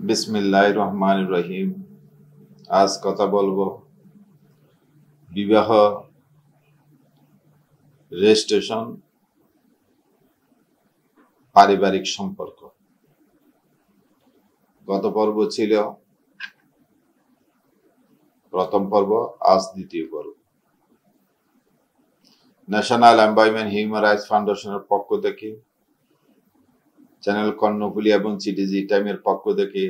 বিসমিল্লাহির রহমানির রহিম। আজ কথা বলবো বিবাহ, রেজিস্ট্রেশন, পারিবারিক সম্পর্ক। গত পর্ব ছিল প্রথম পর্ব, আজ দ্বিতীয় পর্ব। ন্যাশনাল এনভায়রনমেন্ট হিউম্যান রাইটস ফাউন্ডেশনের পক্ষ থেকে, চ্যানেল কর্ণফুলী এবং সিটিজি টাইমের পক্ষ থেকে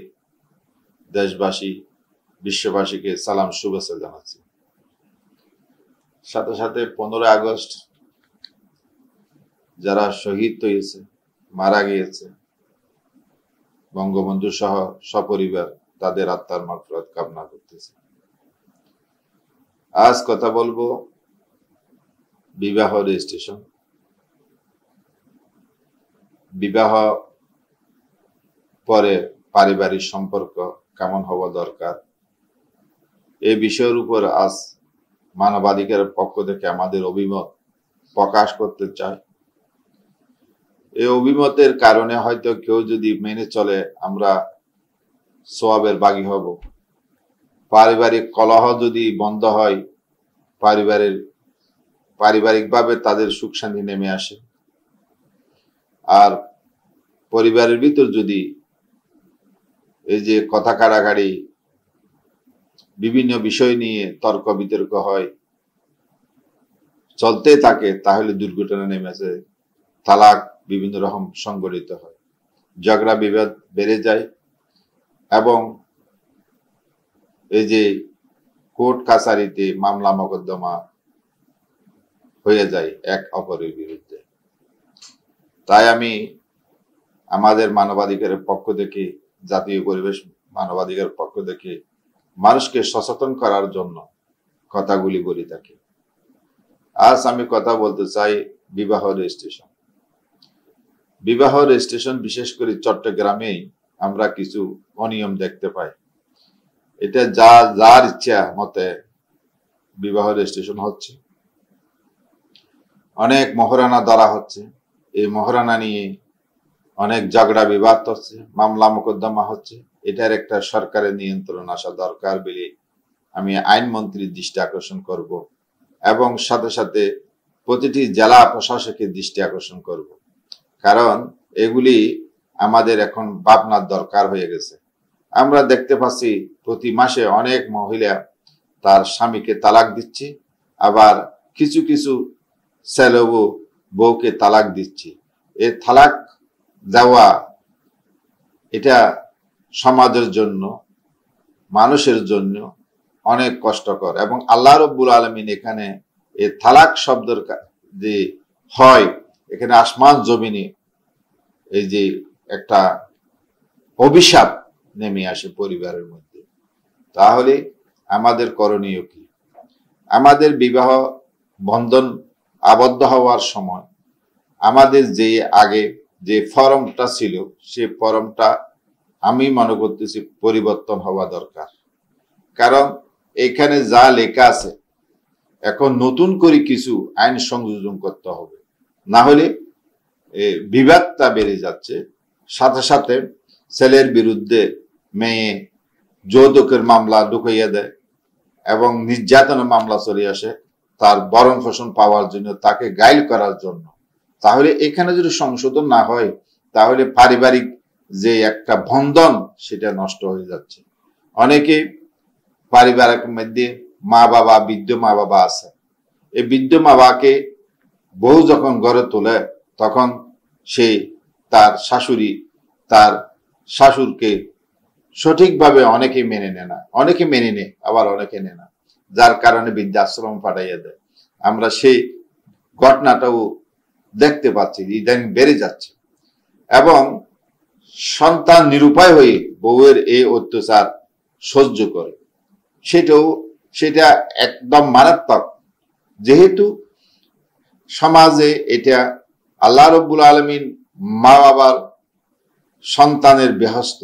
দেশবাসী, বিশ্ববাসীকে সালাম, শুভেচ্ছা জানাচ্ছি। সাথে সাথে 15 আগস্ট যারা শহীদ হয়েছে, মারা গিয়েছে, বঙ্গবন্ধু সহ সপরিবার, তাদের আত্মার মাগফিরাত কামনা করতেছে। আজ কথা বলবো বিবাহ রেজিস্ট্রেশন, বিবাহ পরে পারিবারিক সম্পর্ক কেমন হওয়া দরকার, এই বিষয়ের উপর আজ মানবাধিকারের পক্ষ থেকে আমাদের অভিমত প্রকাশ করতে চাই। এই অভিমতের কারণে হয়তো কেউ যদি মেনে চলে, আমরা সওয়াবের ভাগী হব। পারিবারিক কলহ যদি বন্ধ হয়, পারিবারিকভাবে তাদের সুখ শান্তি নেমে আসে। আর পরিবারের ভিতর যদি এই যে কথা কাড়াকাড়ি, বিভিন্ন বিষয় নিয়ে তর্ক বিতর্ক হয়, চলতে থাকে, তাহলে দুর্ঘটনা নেমে আসে, তালাক বিভিন্ন রকম সংঘটিত হয়, ঝগড়া বিবাদ বেড়ে যায় এবং এই যে কোর্ট কাছারিতে মামলা মোকদ্দমা হয়ে যায় এক অপরের বিরুদ্ধে। তাই আমি আমাদের মানবাধিকারের পক্ষ থেকে, জাতীয় পরিবেশ মানবাধিকার পক্ষ থেকে মানুষকে সচেতন করার জন্য কথাগুলি বলে থাকি। আজ আমি কথা বলতে চাই বিবাহ রেজিস্ট্রেশন। বিবাহ রেজিস্ট্রেশন বিশেষ করে চট্টগ্রামেই আমরা কিছু অনিয়ম দেখতে পাই। এটা যার ইচ্ছা মতে বিবাহ রেজিস্ট্রেশন হচ্ছে, অনেক মহারণা ধরা হচ্ছে, এই মহারণা নিয়ে অনেক ঝগড়া বিবাদ হচ্ছে, মামলা মোকদ্দমা হচ্ছে। এটার একটা সরকারের নিয়ন্ত্রণ আসা দরকার বলে আমি আইনমন্ত্রীর দৃষ্টি আকর্ষণ করব এবং সাথে সাথে প্রতিটি জেলা প্রশাসকের দৃষ্টি আকর্ষণ করব। কারণ এগুলি আমাদের এখন ভাবনার দরকার হয়ে গেছে। আমরা দেখতে পাচ্ছি প্রতি মাসে অনেক মহিলা তার স্বামীকে তালাক দিচ্ছে, আবার কিছু কিছু ছেলে বউকে তালাক দিচ্ছে। এই তালাক দেওয়া এটা সমাজের জন্য, মানুষের জন্য অনেক কষ্টকর এবং আল্লাহ রাব্বুল আলামিন এখানে এই তালাক শব্দের যে হয়, এখানে আসমান জমিনে এই যে একটা অভিশাপ নেমে আসে পরিবারের মধ্যে। তাহলে আমাদের করণীয় কি? আমাদের বিবাহ বন্ধন আবদ্ধ হওয়ার সময় আমাদের যে আগে যে ফর্মটা ছিল, সে ফর্মটা আমি মনে করতেছি পরিবর্তন হওয়া দরকার। কারণ এখানে যা লেখা আছে, এখন নতুন করে কিছু আইন সংযোজন করতে হবে, না হলে বিবাদটা বেড়ে যাচ্ছে। সাথে সাথে ছেলের বিরুদ্ধে মেয়ে যৌতুকের মামলা ঢুকাইয়া দেয় এবং নির্যাতনের মামলা চলে আসে তার ভরণ পোষণ পাওয়ার জন্য, তাকে গাইল করার জন্য। তাহলে এখানে যদি সংশোধন না হয়, তাহলে পারিবারিক যে একটা বন্ধন, সেটা নষ্ট হয়ে যাচ্ছে। অনেকে পারিবারিক মধ্যে মা বাবা, বৃদ্ধ মা বাবা আছে, এই বৃদ্ধ মা বাবাকে বউ যখন ঘরে তোলে, তখন সে তার শাশুড়ি, তার শাশুড়কে সঠিকভাবে অনেকে মেনে নেয় না, অনেকে মেনে নেয়, আবার অনেকে নেয় না, যার কারণে বৃদ্ধাশ্রম পাঠাইয়া দেয়। আমরা সেই ঘটনাটাও দেখতে পাচ্ছি, ইদানিং বেড়ে যাচ্ছে। এবং সন্তান নিরুপায় হয়ে বউয়ের এই অত্যাচার সহ্য করে, সেটা একদম মারাত্মক। যেহেতু সমাজে এটা আল্লাহ রাব্বুল আলামিন মা বাবার সন্তানের বেহস্ত।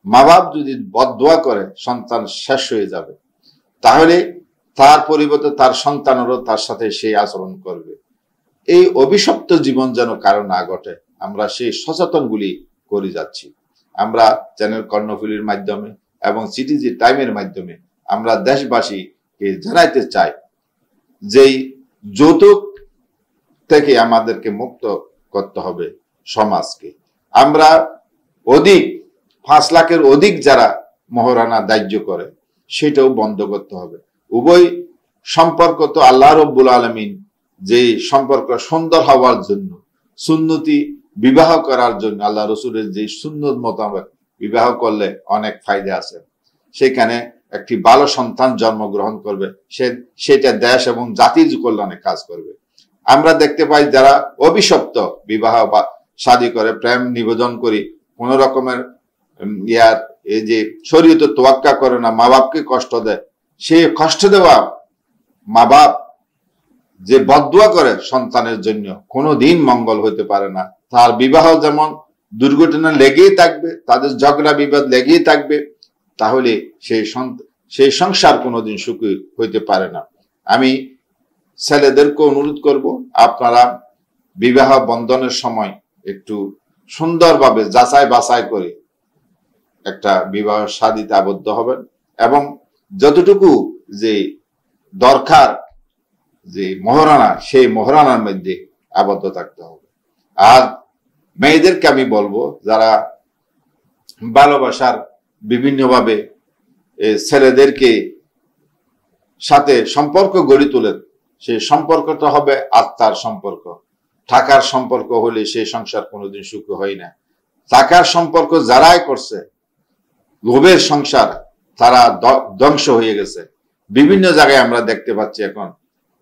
মা বাপ যদি বদদোয়া করে সন্তান শেষ হয়ে যাবে, তাহলে তার পরিবর্তে তার সন্তানেরও তার সাথে সেই আচরণ করবে। এই অভিশপ্ত জীবন যেন কারো না ঘটে, আমরা সেই সচেতনগুলি করে যাচ্ছি। আমরা চ্যানেল কর্ণফুলীর মাধ্যমে এবং সিটিজি টাইমের মাধ্যমে আমরা দেশবাসীকে জানাইতে চাই যে যৌতুক থেকে আমাদেরকে মুক্ত করতে হবে সমাজকে। আমরা অধিক 5 লাখের অধিক যারা মহারণা ধার্য করে সেটাও বন্ধ করতে হবে। উভয় সম্পর্ক তো আল্লাহ রব্বুল আলামিন যে সম্পর্ক সুন্দর হওয়ার জন্য সুন্নতি বিবাহ করার জন্য আল্লাহ রসুলের যে সুন্নত মোতাবেক বিবাহ করলে অনেক ফায়দা আছে। সেখানে একটি ভালো সন্তান জন্মগ্রহণ করবে, সেটা দেশ এবং জাতির কল্যাণে কাজ করবে। আমরা দেখতে পাই যারা অভিশপ্ত বিবাহ বা শাদী করে, প্রেম নিবেদন করি, কোন রকমের এই যে শরীয়তে তোয়াক্কা করে না, মা বাপকে কষ্ট দেয়, সেই কষ্ট দেওয়া মা বাপ যে বদদুয়া করে সন্তানের জন্য কোনোদিন মঙ্গল হইতে পারে না। তার বিবাহ যেমন দুর্ঘটনা লেগেই থাকবে, তাদের ঝগড়া বিবাদ লেগেই থাকবে, তাহলে সেই সংসার কোনোদিন সুখী হইতে পারে না। আমি ছেলেদেরকে অনুরোধ করব, আপনারা বিবাহ বন্ধনের সময় একটু সুন্দরভাবে যাচাই বাছাই করে একটা বিবাহ শাদীতে আবদ্ধ হবেন এবং যতটুকু যে দরকার যে মহারণা, সেই মহারণার মধ্যে আবদ্ধ থাকতে হবে। আর মেয়েদেরকে আমি বলবো, যারা ভালোবাসার বিভিন্নভাবে ছেলেদেরকে সাথে সম্পর্ক গড়ে তোলেন, সেই সম্পর্কটা হবে আত্মার সম্পর্ক। টাকার সম্পর্ক হলে সেই সংসার কোনোদিন সুখী হয় না। টাকার সম্পর্ক যারাই করছে, লোভের সংসার, তারা ধ্বংস হয়ে গেছে। বিভিন্ন জায়গায় আমরা দেখতে পাচ্ছি এখন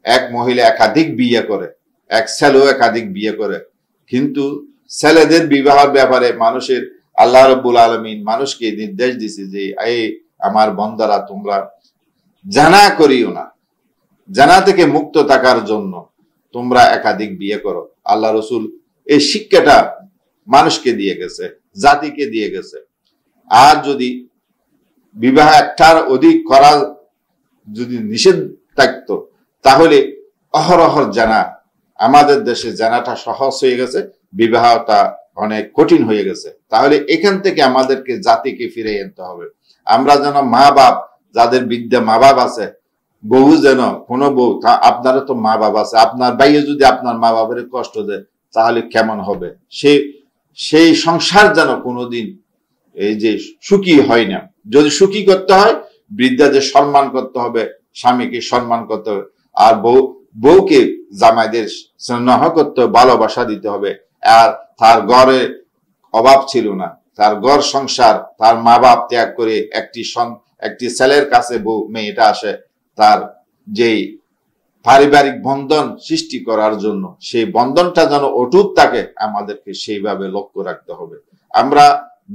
এক মহিলা একাধিক বিয়ে করে, এক ছেলেও একাধিক বিয়ে করে, কিন্তু ছেলেদের বিবাহের ব্যাপারে মানুষের আল্লাহ রব্বুল আলামিন মানুষকে নির্দেশ দিছে যে এই আমার বন্দারা, তোমরা জানা করিও না, জানা থেকে মুক্ত থাকার জন্য তোমরা একাধিক বিয়ে করো। আল্লাহ রসুল এই শিক্ষাটা মানুষকে দিয়ে গেছে, জাতিকে দিয়ে গেছে। আর যদি বিবাহ একটার অধিক করা যদি নিষেধ থাকতো, তাহলে অহরহ জানা, আমাদের দেশে জানাটা সহজ হয়ে গেছে, বিবাহটা অনেক কঠিন হয়ে গেছে। তাহলে এখান থেকে আমাদেরকে জাতিকে ফিরে আনতে হবে। আমরা যেন মা বাপ, যাদের বিদ্যা মা বাপ আছে, বউ যেন কোনো বউ, আপনারও তো মা বাপ আছে, আপনার ভাইয়ে যদি আপনার মা বাবার কষ্ট দেয় তাহলে কেমন হবে? সেই সংসার যেন কোনোদিন এই যে সুখী হয় না। যদি সুখী করতে হয়, বৃদ্ধাদের সম্মান করতে হবে, স্বামীকে সম্মান করতে হবে, আর বউকে জামাইদের স্নেহ করতে হবে, ভালোবাসা দিতে হবে। আর তার ঘরে অভাব ছিল না, তার ঘর সংসার, তার মা বাপ ত্যাগ করে একটি ছেলের কাছে বউ মেয়েটা আসে, তার যেই পারিবারিক বন্ধন সৃষ্টি করার জন্য, সেই বন্ধনটা যেন অটুট থাকে, আমাদেরকে সেইভাবে লক্ষ্য রাখতে হবে। আমরা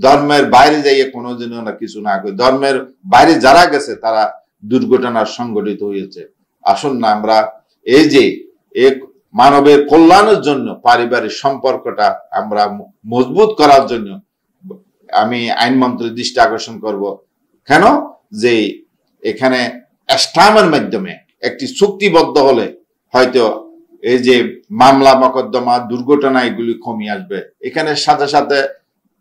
ধর্মের বাইরে যাইয়ে কোনোদিনও না কিছু না করি। ধর্মের বাইরে যারা গেছে তারা দুর্ঘটনার সংঘটিত হয়েছে। আসুন না আমরা এই যে এক মানবের কল্যাণের জন্য পারিবারিক সম্পর্কটা আমরা মজবুত করার জন্য আমি আইনমন্ত্রীর দৃষ্টি আকর্ষণ করব। কেন যে এখানে ইসলামের মাধ্যমে একটি চুক্তিবদ্ধ হলে হয়তো এই যে মামলা মকদ্দমা দুর্ঘটনা এগুলি কমিয়ে আসবে। এখানে সাথে সাথে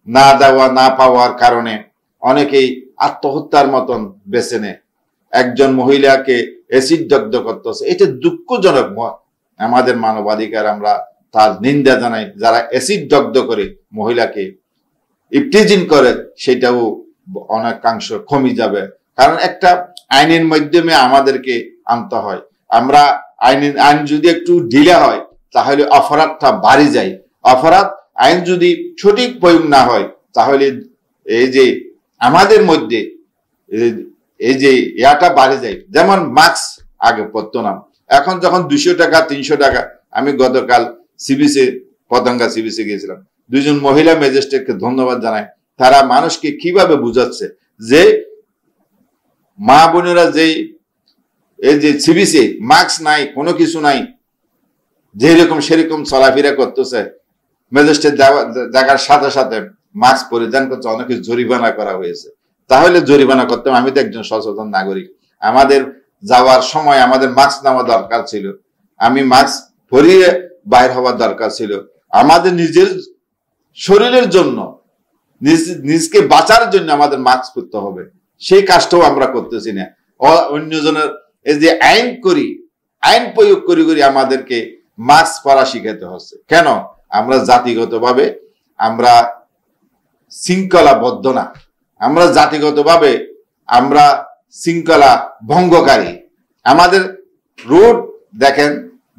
না দেওয়া না পাওয়ার কারণে অনেকেই আত্মহত্যার মতন বেছে নেয়। একজন মহিলাকে অ্যাসিড দগ্ধ করতেছে, এটা দুঃখজনক। আমাদের মানবাধিকার আমরা তার নিন্দা জানাই। যারা অ্যাসিড দগ্ধ করে মহিলাকে ইফটিজিং করে, সেটাও অনেকাংশ কমে যাবে। কারণ একটা আইনের মাধ্যমে আমাদেরকে আনতে হয়। আমরা আইন যদি একটু ঢিলা হয় তাহলে অপরাধটা বাড়ি যায়। আইন যদি সঠিক প্রয়োগ না হয় তাহলে এই যে আমাদের মধ্যে এই যে ইয়াটা বাড়ে যায়। যেমন মাস্ক আগে পড়তো না, এখন যখন 200 টাকা 300 টাকা। আমি গতকাল পতঙ্গা সিবিসি গিয়েছিলাম, 2জন মহিলা ম্যাজিস্ট্রেটকে ধন্যবাদ জানাই। তারা মানুষকে কিভাবে বুঝাচ্ছে যে মা বোনেরা যেই এই যে সিবিসি মাস্ক নাই, কোনো কিছু নাই, যেরকম সেরকম চলাফেরা করতেছে, ম্যাজিস্ট্রেট জায়গার সাথে সাথে মাস্ক পরিধান করতে অনেকে জরিমানা করা হয়েছে। তাহলে জরিমানা করতাম, আমি তো একজন সচেতন নাগরিক, আমাদের যাওয়ার সময় আমাদের মাস্ক নেওয়া দরকার ছিল, আমি মাস্ক পরিয়ে বাইর হওয়ার দরকার ছিল। আমাদের নিজের শরীরের জন্য নিজকে বাঁচার জন্য আমাদের মাস্ক পরতে হবে, সেই কাজটাও আমরা করতেছি না। অন্যজনের এই যে আইন প্রয়োগ করি আমাদেরকে মাস্ক পরা শিখাতে হচ্ছে। কেন? আমরা জাতিগতভাবে আমরা শৃঙ্খলাবদ্ধ না, আমরা জাতিগতভাবে আমরা শৃঙ্খলা ভঙ্গকারী। আমাদের রোড দেখেন,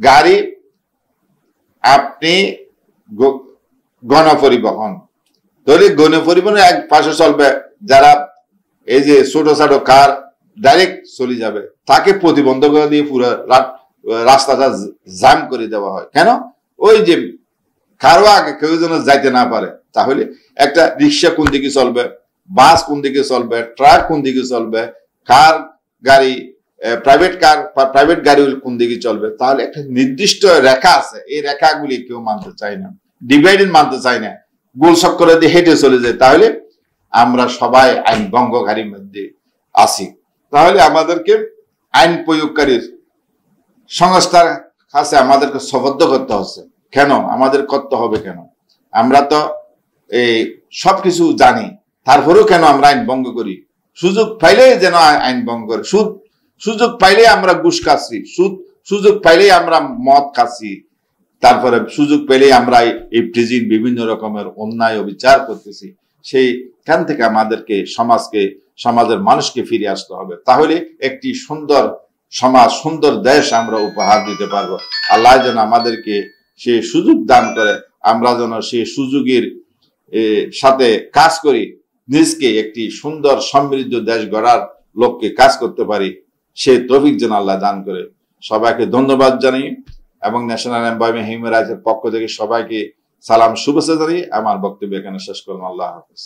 গাড়ি, আপনি গণপরিবহন ধরে, গণপরিবহনের এক পাশে চলবে, যারা এই যে ছোট ছোট কার ডাইরেক্ট চলে যাবে, তাকে প্রতিবন্ধকতা দিয়ে পুরো রাস্তাটা জাম করে দেওয়া হয়। কেন? ওই যে কারো আগে কেউ যেন যাইতে না পারে। তাহলে একটা রিক্সা কোন দিকে চলবে, বাস কোন দিকে চলবে, ট্রাক কোন দিকে চলবে, কার গাড়ি, প্রাইভেট গাড়ি কোন দিকে চলবে, তাহলে একটা নির্দিষ্ট রেখা আছে। এই রেখাগুলি কেউ মানতে চায় না, ডিভাইডেড মানতে চায় না, গোল চক্করে দিয়ে হেঁটে চলে যায়। তাহলে আমরা সবাই আইন ভঙ্গকারীর মধ্যে আছি। তাহলে আমাদেরকে আইন প্রয়োগকারী সংস্থার কাছে আমাদেরকে সবদ্ধ করতে হচ্ছে। কেন আমাদের করতে হবে? কেন আমরা তো এই সবকিছু জানি, তারপরেও কেন আমরা আইন ভঙ্গ করি? সুযোগ পাইলে যেন আইন ভঙ্গ করি, সুযোগ পাইলে আমরা ঘুষ খাচ্ছি, সুযোগ পাইলে আমরা মদ খাচ্ছি, তারপরে সুযোগ পেলেই আমরা এই প্রিজিন বিভিন্ন রকমের অন্যায় অবিচার করতেছি। সেইখান থেকে আমাদেরকে সমাজের মানুষকে ফিরে আসতে হবে। তাহলে একটি সুন্দর সমাজ, সুন্দর দেশ আমরা উপহার দিতে পারবো। আল্লাহ যেন আমাদেরকে সে সুযোগ দান করে, আমরা যেন সে সুযোগের সাথে কাজ করি, নিজকে একটি সুন্দর সমৃদ্ধ দেশ গড়ার লক্ষ্যে কাজ করতে পারি। সে তৌফিক যেন আল্লাহ দান করে। সবাইকে ধন্যবাদ জানাই এবং ন্যাশনাল এমপ্লয়মেন্ট হিউম্যান রাইটসের পক্ষ থেকে সবাইকে সালাম, শুভেচ্ছা জানিয়ে আমার বক্তব্য এখানে শেষ করলাম। আল্লাহ হাফেজ।